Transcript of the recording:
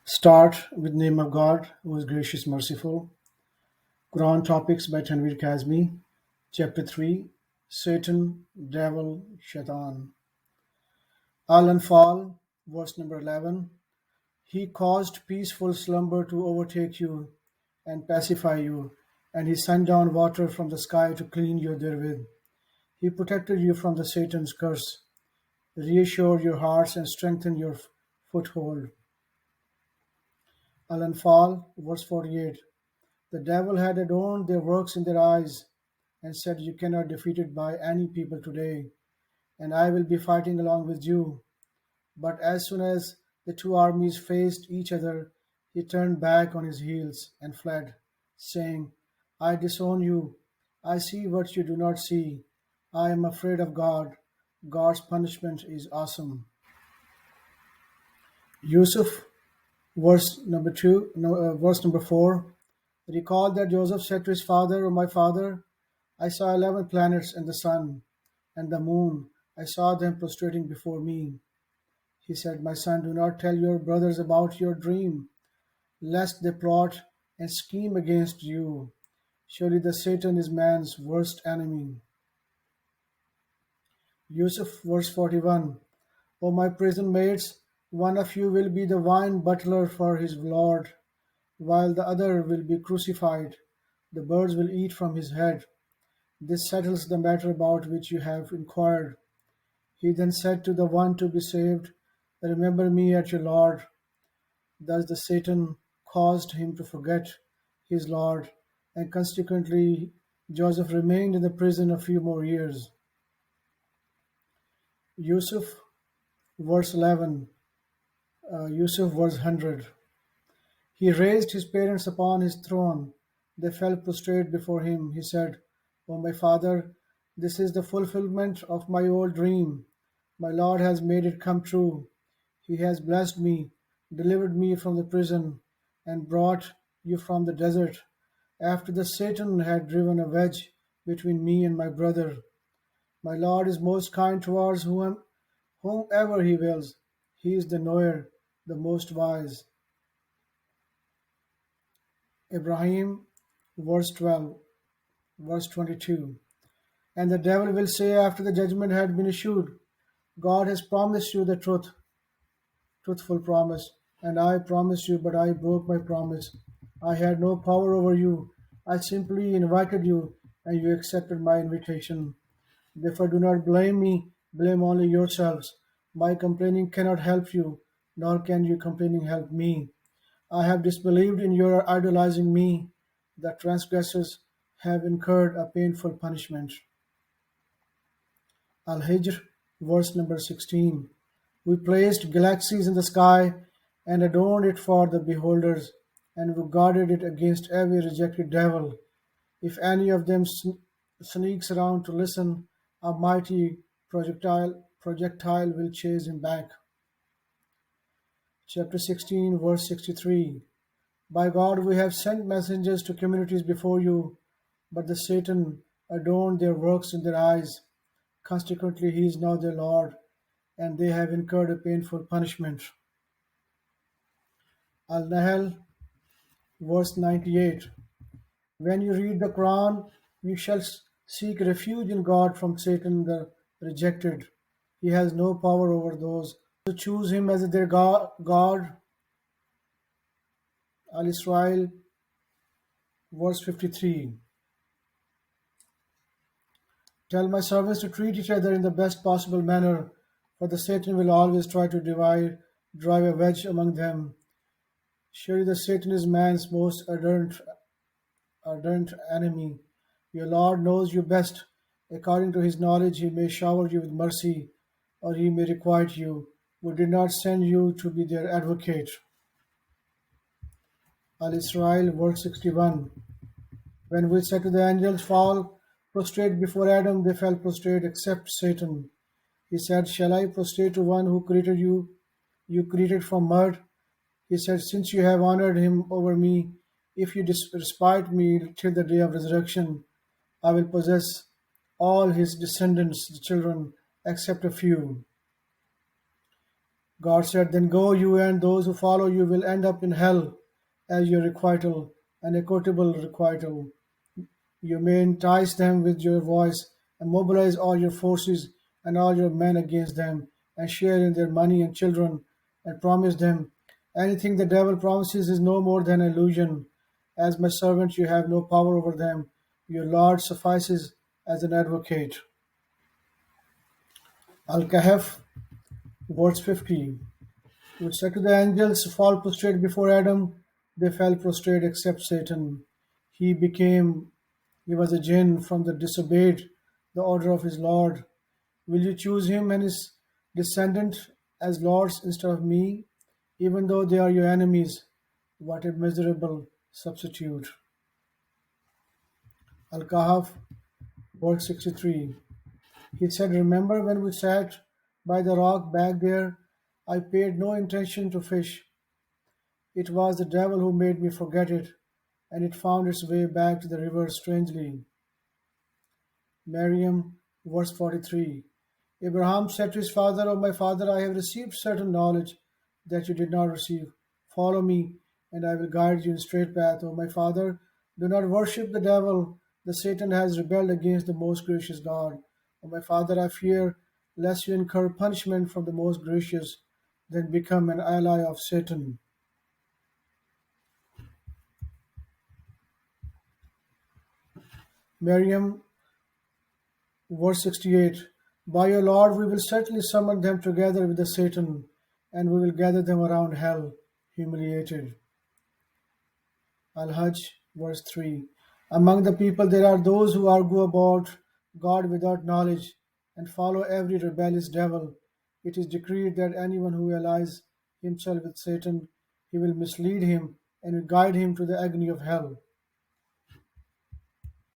Start with name of God, who is gracious, merciful. Quran topics by Tanvir Kazmi. Chapter 3 Satan, Devil, Shaitan. Al-Anfal, verse number 11. He caused peaceful slumber to overtake you and pacify you, and he sent down water from the sky to clean you therewith. He protected you from the Satan's curse, reassured your hearts and strengthened your foothold. Al-Anfal, verse 48. The devil had adorned their works in their eyes and said, You cannot be defeated by any people today, and I will be fighting along with you. But as soon as the two armies faced each other, he turned back on his heels and fled, saying, I disown you. I see what you do not see. I am afraid of God. God's punishment is awesome. Yusuf, verse number 4. Recall that Joseph said to his father, O my father, I saw 11 planets and the sun and the moon. I saw them prostrating before me. He said, My son, do not tell your brothers about your dream, lest they plot and scheme against you. Surely the Satan is man's worst enemy. Yusuf, verse 41. O my prison mates, one of you will be the wine butler for his Lord, while the other will be crucified. The birds will eat from his head. This settles the matter about which you have inquired. He then said to the one to be saved, Remember me at your Lord. Thus the Satan caused him to forget his Lord, and consequently Joseph remained in the prison a few more years. Yusuf, verse 11. Yusuf, verse 100. He raised his parents upon his throne. They fell prostrate before him. He said, O my father, this is the fulfillment of my old dream. My Lord has made it come true. He has blessed me, delivered me from the prison, and brought you from the desert, after the Satan had driven a wedge between me and my brother. My Lord is most kind towards whomever he wills. He is the knower, the most wise. Ibrahim, verse 12, verse 22. And the devil will say after the judgment had been issued, God has promised you the truthful promise, and I promised you, but I broke my promise. I had no power over you. I simply invited you, and you accepted my invitation. Therefore, do not blame me, blame only yourselves. My complaining cannot help you, nor can your complaining help me. I have disbelieved in your idolizing me. The transgressors have incurred a painful punishment. Al-Hijr, verse number 16. We placed galaxies in the sky and adorned it for the beholders, and we guarded it against every rejected devil. If any of them sneaks around to listen, a mighty projectile will chase him back. Chapter 16, verse 63. By God, we have sent messengers to communities before you, but the Satan adorned their works in their eyes. Consequently, he is now their Lord, and they have incurred a painful punishment. Al-Nahl, verse 98. When you read the Quran, you shall seek refuge in God from Satan the rejected. He has no power over those who choose him as their God. Al-Israel, verse 53. Tell my servants to treat each other in the best possible manner, for the Satan will always try to drive a wedge among them. Surely the Satan is man's most ardent enemy. Your Lord knows you best. According to his knowledge, he may shower you with mercy, or he may requite you. We did not send you to be their advocate. Al-Israel, verse 61. When we said to the angels, Fall prostrate before Adam, they fell prostrate except Satan. He said, Shall I prostrate to one who created you? You created from mud. He said, Since you have honored him over me, if you respite me till the day of resurrection, I will possess all his descendants, the children, except a few. God said, "Then go, you and those who follow you will end up in hell as your requital, an equitable requital. You may entice them with your voice and mobilize all your forces and all your men against them, and share in their money and children, and promise them. Anything the devil promises is no more than illusion. As my servant, you have no power over them. Your Lord suffices as an advocate." Al Kahf, verse 50. Which said to the angels, "Fall prostrate before Adam." They fell prostrate except Satan. He was a jinn from the disobeyed the order of his Lord. Will you choose him and his descendant as lords instead of me, even though they are your enemies? What a miserable substitute. Al-Kahf, verse 63. He said, "Remember when we sat by the rock back there? I paid no attention to fish. It was the devil who made me forget it, and it found its way back to the river strangely." Maryam, verse 43. Abraham said to his father, "O my father, I have received certain knowledge that you did not receive. Follow me, and I will guide you in straight path. O my father, do not worship the devil. The Satan has rebelled against the most gracious God. O my father, I fear lest you incur punishment from the most gracious, then become an ally of Satan." Maryam, verse 68. By your Lord, we will certainly summon them together with the Satan, and we will gather them around hell, humiliated. Al-Hajj, verse 3. Among the people there are those who argue about God without knowledge and follow every rebellious devil. It is decreed that anyone who allies himself with Satan, he will mislead him and guide him to the agony of hell.